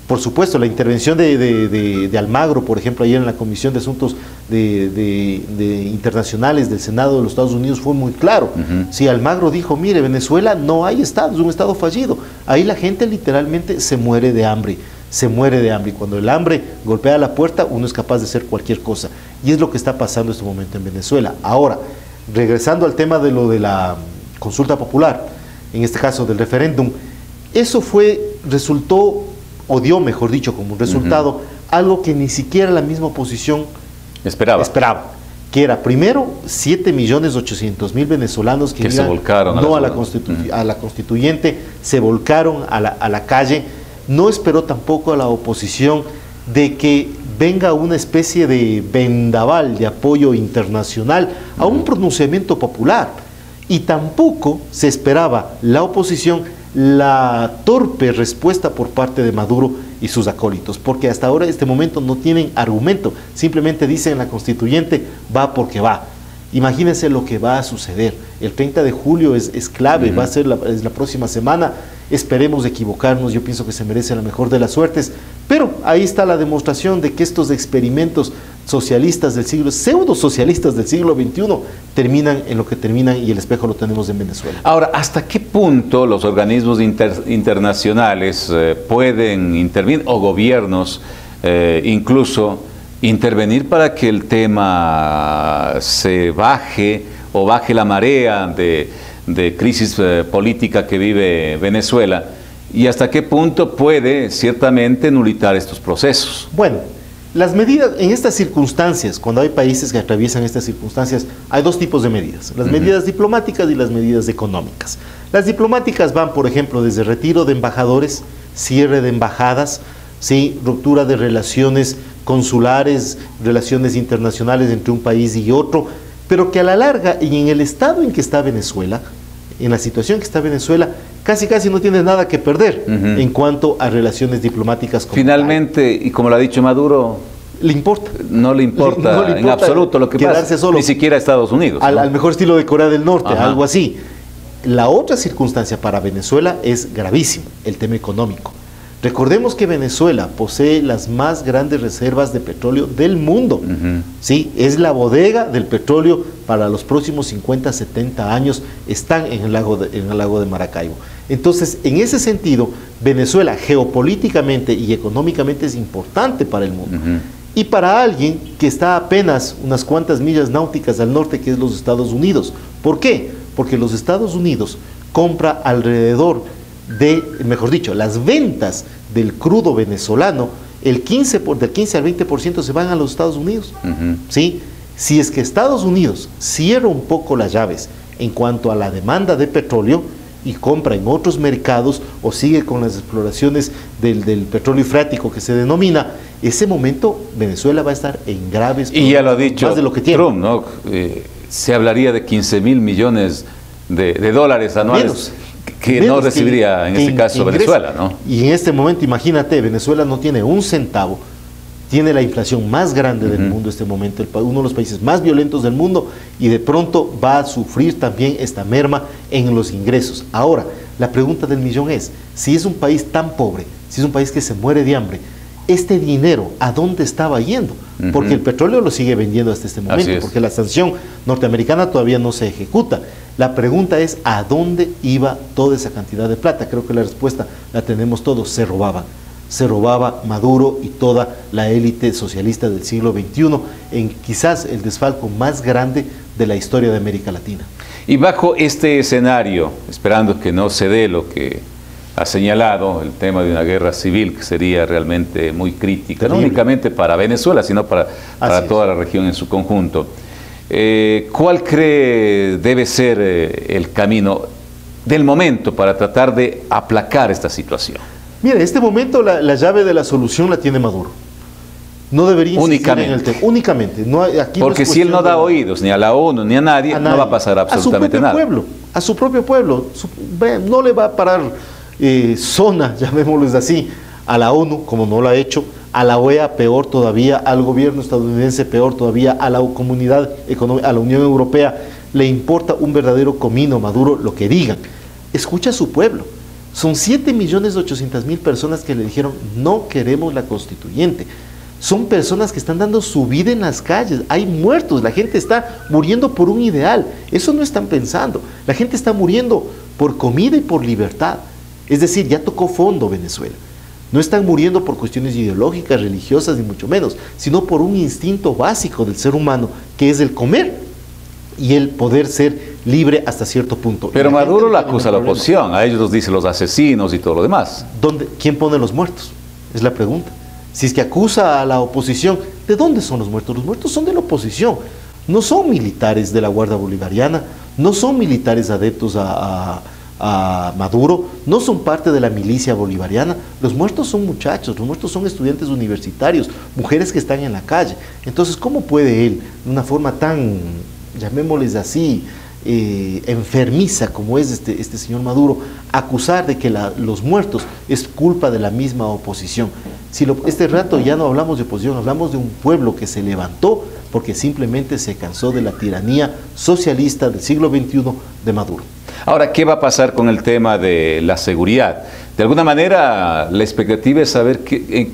Por supuesto, la intervención de Almagro, por ejemplo, ayer en la Comisión de Asuntos Internacionales del Senado de los Estados Unidos fue muy claro. Si Almagro dijo, mire, Venezuela no hay Estado, es un Estado fallido. Ahí la gente literalmente se muere de hambre. Se muere de hambre, y cuando el hambre golpea la puerta, uno es capaz de hacer cualquier cosa, y es lo que está pasando en este momento en Venezuela. Ahora, regresando al tema de lo de la consulta popular, en este caso del referéndum, eso resultó, o dio, mejor dicho, como un resultado, algo que ni siquiera la misma oposición esperaba. Que era, primero, 7.800.000 venezolanos que se volcaron a la constituyente, se volcaron a la calle. No esperó tampoco a la oposición de que venga una especie de vendaval de apoyo internacional a un pronunciamiento popular. Y tampoco se esperaba la oposición la torpe respuesta por parte de Maduro y sus acólitos, porque hasta ahora, en este momento, no tienen argumento, simplemente dicen la constituyente va porque va. Imagínense lo que va a suceder. El 30 de julio es clave, va a ser la próxima semana. Esperemos equivocarnos, yo pienso que se merece la mejor de las suertes, pero ahí está la demostración de que estos experimentos socialistas del siglo, pseudo-socialistas del siglo XXI, terminan en lo que terminan, y el espejo lo tenemos en Venezuela. Ahora, ¿hasta qué punto los organismos internacionales pueden intervenir, o gobiernos incluso, intervenir para que el tema se baje, o baje la marea de crisis política que vive Venezuela, y hasta qué punto puede ciertamente nulitar estos procesos? Bueno, las medidas en estas circunstancias, cuando hay países que atraviesan estas circunstancias, hay dos tipos de medidas: las medidas diplomáticas y las medidas económicas. Las diplomáticas van, por ejemplo, desde retiro de embajadores, cierre de embajadas, ¿sí?, ruptura de relaciones consulares, relaciones internacionales entre un país y otro, pero que a la larga, y en el estado en que está Venezuela, en la situación que está Venezuela, casi no tiene nada que perder en cuanto a relaciones diplomáticas. Finalmente, y como lo ha dicho Maduro, ¿le importa? No le importa en absoluto lo que pasa, solo, ni siquiera a Estados Unidos. Al mejor estilo de Corea del Norte, algo así. La otra circunstancia para Venezuela es gravísima, el tema económico. Recordemos que Venezuela posee las más grandes reservas de petróleo del mundo. ¿Sí? Es la bodega del petróleo para los próximos 50, 70 años, están en el lago de Maracaibo. Entonces, en ese sentido, Venezuela geopolíticamente y económicamente es importante para el mundo. Y para alguien que está apenas unas cuantas millas náuticas al norte, que es los Estados Unidos. ¿Por qué? Porque los Estados Unidos compra alrededor de, mejor dicho, las ventas del crudo venezolano, del 15 al 20% se van a los Estados Unidos. ¿Sí? Si es que Estados Unidos cierra un poco las llaves en cuanto a la demanda de petróleo y compra en otros mercados, o sigue con las exploraciones del petróleo freático que se denomina, ese momento Venezuela va a estar en graves problemas. Y ya lo ha dicho más de lo que tiene. Trump, ¿no? Se hablaría de 15.000 millones de dólares anuales. Que no recibiría en este caso Venezuela, ¿no? Y en este momento, imagínate, Venezuela no tiene un centavo, tiene la inflación más grande del mundo en este momento, uno de los países más violentos del mundo, y de pronto va a sufrir también esta merma en los ingresos. Ahora, la pregunta del millón es, si es un país tan pobre, si es un país que se muere de hambre, este dinero, ¿a dónde estaba yendo? Porque el petróleo lo sigue vendiendo hasta este momento, porque la sanción norteamericana todavía no se ejecuta. La pregunta es, ¿a dónde iba toda esa cantidad de plata? Creo que la respuesta la tenemos todos: se robaban. Se robaba Maduro y toda la élite socialista del siglo XXI en quizás el desfalco más grande de la historia de América Latina. Y bajo este escenario, esperando que no se dé lo que ha señalado, el tema de una guerra civil, que sería realmente muy crítica, no únicamente para Venezuela, sino para toda la región en su conjunto. ¿Cuál cree debe ser el camino del momento para tratar de aplacar esta situación? Mire, en este momento la llave de la solución la tiene Maduro. No debería insistir en el tema. Únicamente. No, aquí porque no si él no da oídos ni a la ONU ni a nadie, no va a pasar absolutamente nada. A su propio pueblo. No le va a parar zona, llamémosles así, a la ONU, como no lo ha hecho, a la OEA peor todavía, al gobierno estadounidense peor todavía, a la comunidad económica, a la Unión Europea, le importa un verdadero comino Maduro lo que digan. Escucha a su pueblo. Son 7.800.000 personas que le dijeron no queremos la constituyente. Son personas que están dando su vida en las calles, hay muertos, la gente está muriendo por un ideal, eso no están pensando, la gente está muriendo por comida y por libertad, es decir, ya tocó fondo Venezuela, no están muriendo por cuestiones ideológicas, religiosas, ni mucho menos, sino por un instinto básico del ser humano, que es el comer y el poder ser libre hasta cierto punto. Pero Maduro la acusa a la oposición, a ellos los dice los asesinos y todo lo demás. ¿Quién pone los muertos? Es la pregunta. Si es que acusa a la oposición, ¿de dónde son los muertos? Los muertos son de la oposición, no son militares de la Guardia Bolivariana, no son militares adeptos a Maduro, no son parte de la milicia bolivariana, los muertos son muchachos, los muertos son estudiantes universitarios, mujeres que están en la calle. Entonces, ¿cómo puede él, de una forma tan, llamémosles así, enfermiza como es este señor Maduro, acusar de que los muertos es culpa de la misma oposición? Este rato ya no hablamos de oposición, hablamos de un pueblo que se levantó porque simplemente se cansó de la tiranía socialista del siglo XXI de Maduro. Ahora, ¿qué va a pasar con el tema de la seguridad? De alguna manera, la expectativa es saber que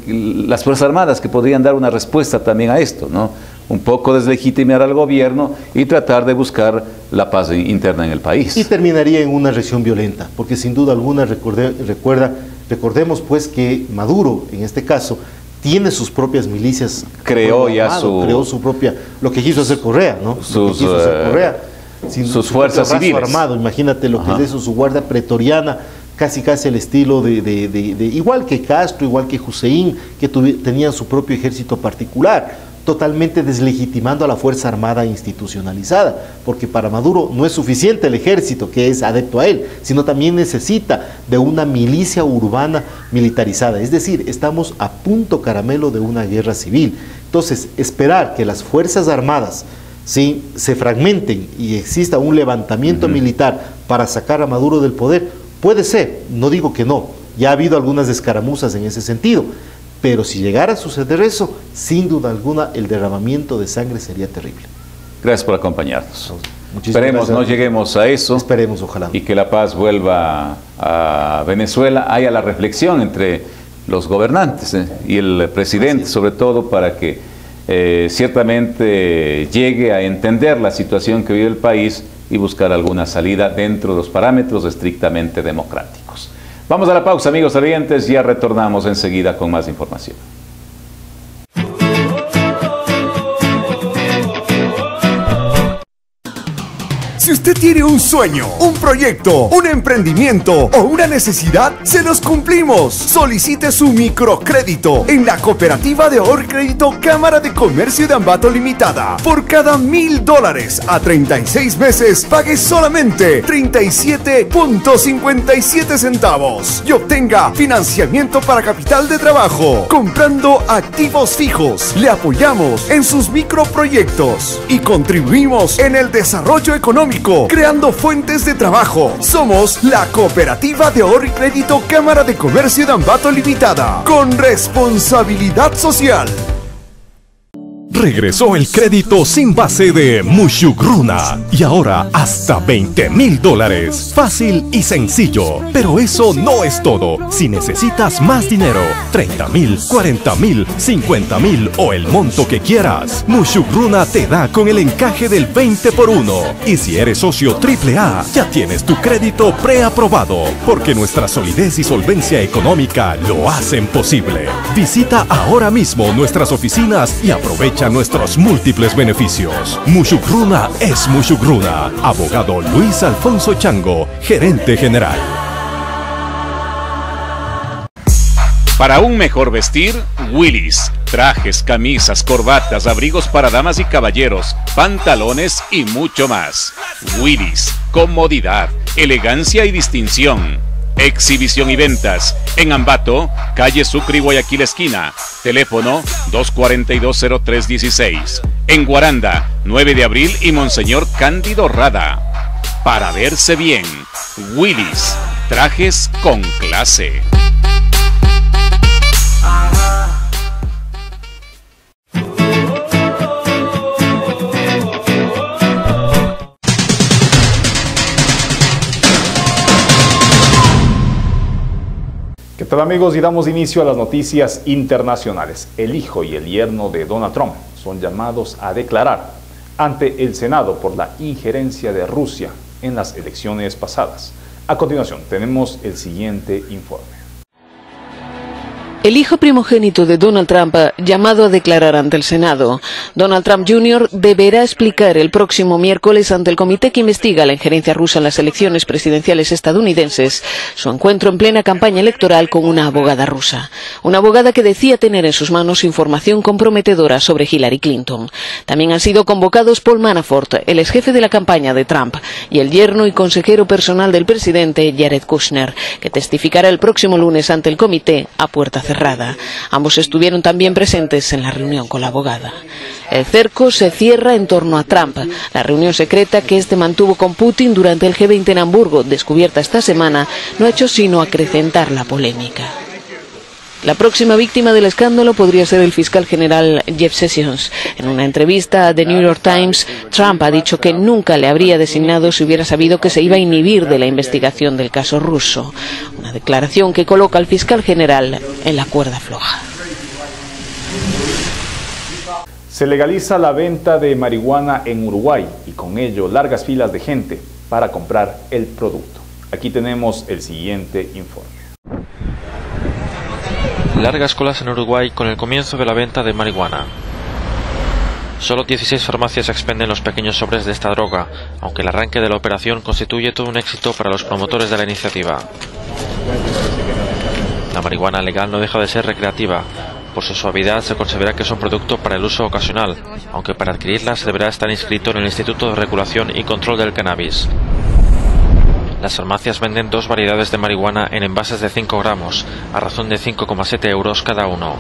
las Fuerzas Armadas que podrían dar una respuesta también a esto, ¿no? Un poco deslegitimar al gobierno y tratar de buscar la paz interna en el país. Y terminaría en una reacción violenta, porque sin duda alguna recordemos pues que Maduro, en este caso, tiene sus propias milicias. Creó su propia, lo que quiso hacer Correa, ¿no? Sus fuerzas civiles. Armado, imagínate lo que es eso, su guardia pretoriana, casi al estilo de igual que Castro, igual que Hussein, que tenían su propio ejército particular, totalmente deslegitimando a la Fuerza Armada institucionalizada, porque para Maduro no es suficiente el ejército que es adepto a él, sino también necesita de una milicia urbana militarizada, es decir, estamos a punto caramelo de una guerra civil. Entonces, esperar que las Fuerzas Armadas se fragmenten y exista un levantamiento militar para sacar a Maduro del poder, puede ser, no digo que no, ya ha habido algunas escaramuzas en ese sentido, pero si llegara a suceder eso, sin duda alguna el derramamiento de sangre sería terrible. Gracias por acompañarnos. Esperemos no lleguemos a eso. Esperemos, ojalá. Y que la paz vuelva a Venezuela. Haya la reflexión entre los gobernantes y el presidente, sobre todo, para que ciertamente llegue a entender la situación que vive el país y buscar alguna salida dentro de los parámetros estrictamente democráticos. Vamos a la pausa, amigos televidentes, ya retornamos enseguida con más información. Si usted tiene un sueño, un proyecto, un emprendimiento o una necesidad, se los cumplimos. Solicite su microcrédito en la Cooperativa de Ahorro y Crédito Cámara de Comercio de Ambato Limitada. Por cada $1,000 a 36 meses, pague solamente 37.57 centavos y obtenga financiamiento para capital de trabajo. Comprando activos fijos, le apoyamos en sus microproyectos y contribuimos en el desarrollo económico, creando fuentes de trabajo. Somos la Cooperativa de Ahorro y Crédito Cámara de Comercio de Ambato Limitada, con responsabilidad social. Regresó el crédito sin base de Mushugruna y ahora hasta $20,000. Fácil y sencillo. Pero eso no es todo. Si necesitas más dinero, 30,000, 40,000, 50,000 o el monto que quieras, Mushugruna te da con el encaje del 20 por 1. Y si eres socio AAA, ya tienes tu crédito preaprobado, porque nuestra solidez y solvencia económica lo hacen posible. Visita ahora mismo nuestras oficinas y aprovecha nuestros múltiples beneficios. Mushugruna es Mushugruna. Abogado Luis Alfonso Chango, gerente general. Para un mejor vestir, Willys. Trajes, camisas, corbatas, abrigos para damas y caballeros, pantalones y mucho más. Willys. Comodidad, elegancia y distinción. Exhibición y ventas en Ambato, calle Sucre y Guayaquil esquina, teléfono 242-0316. En Guaranda, 9 de abril y Monseñor Cándido Rada. Para verse bien, Willys, trajes con clase. tal, amigos? Y damos inicio a las noticias internacionales. El hijo y el yerno de Donald Trump son llamados a declarar ante el Senado por la injerencia de Rusia en las elecciones pasadas. A continuación, tenemos el siguiente informe. El hijo primogénito de Donald Trump, llamado a declarar ante el Senado. Donald Trump Jr. deberá explicar el próximo miércoles ante el comité que investiga la injerencia rusa en las elecciones presidenciales estadounidenses su encuentro en plena campaña electoral con una abogada rusa. Una abogada que decía tener en sus manos información comprometedora sobre Hillary Clinton. También han sido convocados Paul Manafort, el exjefe de la campaña de Trump, y el yerno y consejero personal del presidente, Jared Kushner, que testificará el próximo lunes ante el comité a puerta cerrada. Ambos estuvieron también presentes en la reunión con la abogada. El cerco se cierra en torno a Trump. La reunión secreta que este mantuvo con Putin durante el G20 en Hamburgo, descubierta esta semana, no ha hecho sino acrecentar la polémica. La próxima víctima del escándalo podría ser el fiscal general Jeff Sessions. En una entrevista a The New York Times, Trump ha dicho que nunca le habría designado si hubiera sabido que se iba a inhibir de la investigación del caso ruso. Una declaración que coloca al fiscal general en la cuerda floja. Se legaliza la venta de marihuana en Uruguay y con ello largas filas de gente para comprar el producto. Aquí tenemos el siguiente informe. Largas colas en Uruguay con el comienzo de la venta de marihuana. Solo 16 farmacias expenden los pequeños sobres de esta droga, aunque el arranque de la operación constituye todo un éxito para los promotores de la iniciativa. La marihuana legal no deja de ser recreativa. Por su suavidad se considera que es un producto para el uso ocasional, aunque para adquirirla se deberá estar inscrito en el Instituto de Regulación y Control del Cannabis. Las farmacias venden dos variedades de marihuana en envases de 5 gramos, a razón de 5,7 euros cada uno.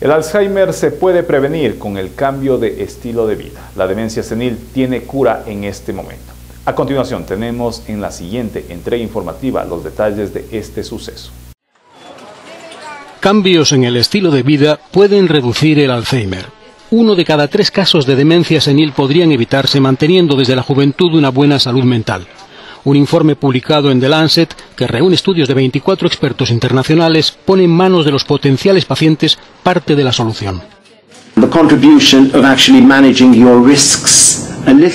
El Alzheimer se puede prevenir con el cambio de estilo de vida. La demencia senil tiene cura en este momento. A continuación tenemos en la siguiente entrega informativa los detalles de este suceso. Cambios en el estilo de vida pueden reducir el Alzheimer. 1 de cada 3 casos de demencia senil podrían evitarse manteniendo desde la juventud una buena salud mental. Un informe publicado en The Lancet, que reúne estudios de 24 expertos internacionales, pone en manos de los potenciales pacientes parte de la solución.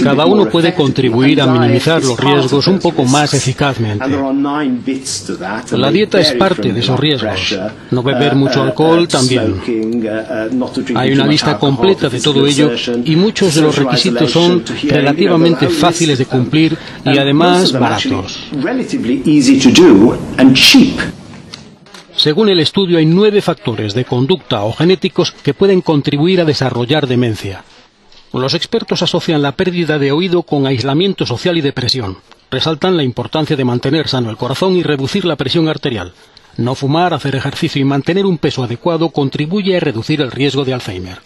Cada uno puede contribuir a minimizar los riesgos un poco más eficazmente. La dieta es parte de esos riesgos. No beber mucho alcohol también. Hay una lista completa de todo ello y muchos de los requisitos son relativamente fáciles de cumplir y además baratos. Según el estudio, hay 9 factores de conducta o genéticos que pueden contribuir a desarrollar demencia. Los expertos asocian la pérdida de oído con aislamiento social y depresión. Resaltan la importancia de mantener sano el corazón y reducir la presión arterial. No fumar, hacer ejercicio y mantener un peso adecuado contribuye a reducir el riesgo de Alzheimer.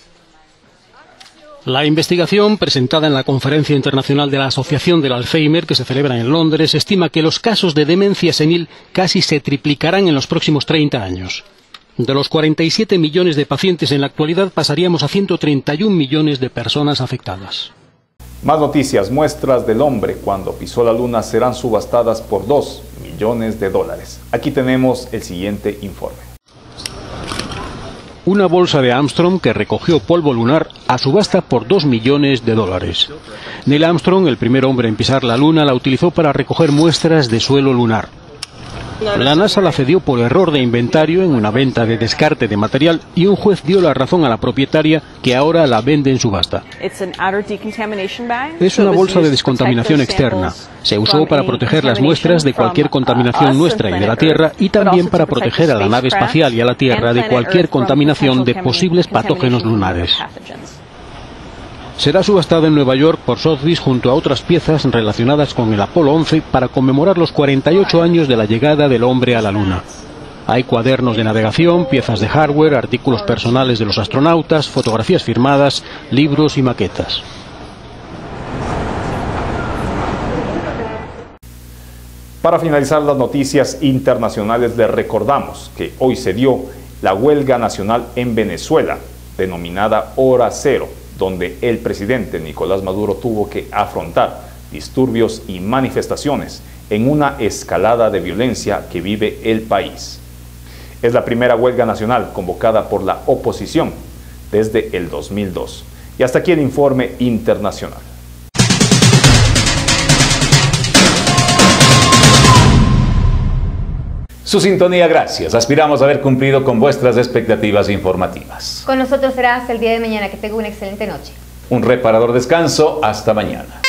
La investigación, presentada en la Conferencia Internacional de la Asociación del Alzheimer, que se celebra en Londres, estima que los casos de demencia senil casi se triplicarán en los próximos 30 años. De los 47 millones de pacientes en la actualidad, pasaríamos a 131 millones de personas afectadas. Más noticias. Muestras del hombre cuando pisó la luna serán subastadas por $2 millones. Aquí tenemos el siguiente informe. Una bolsa de Armstrong que recogió polvo lunar a subasta por $2 millones. Neil Armstrong, el primer hombre en pisar la luna, la utilizó para recoger muestras de suelo lunar. La NASA la cedió por error de inventario en una venta de descarte de material y un juez dio la razón a la propietaria, que ahora la vende en subasta. Es una bolsa de descontaminación externa. Se usó para proteger las muestras de cualquier contaminación nuestra y de la Tierra, y también para proteger a la nave espacial y a la Tierra de cualquier contaminación de posibles patógenos lunares. Será subastada en Nueva York por Sotheby's junto a otras piezas relacionadas con el Apolo 11 para conmemorar los 48 años de la llegada del hombre a la Luna. Hay cuadernos de navegación, piezas de hardware, artículos personales de los astronautas, fotografías firmadas, libros y maquetas. Para finalizar las noticias internacionales, les recordamos que hoy se dio la huelga nacional en Venezuela, denominada Hora Cero, donde el presidente Nicolás Maduro tuvo que afrontar disturbios y manifestaciones en una escalada de violencia que vive el país. Es la primera huelga nacional convocada por la oposición desde el 2002. Y hasta aquí el informe internacional. Su sintonía, gracias. Aspiramos a haber cumplido con vuestras expectativas informativas. Con nosotros será hasta el día de mañana. Que tenga una excelente noche. Un reparador descanso. Hasta mañana.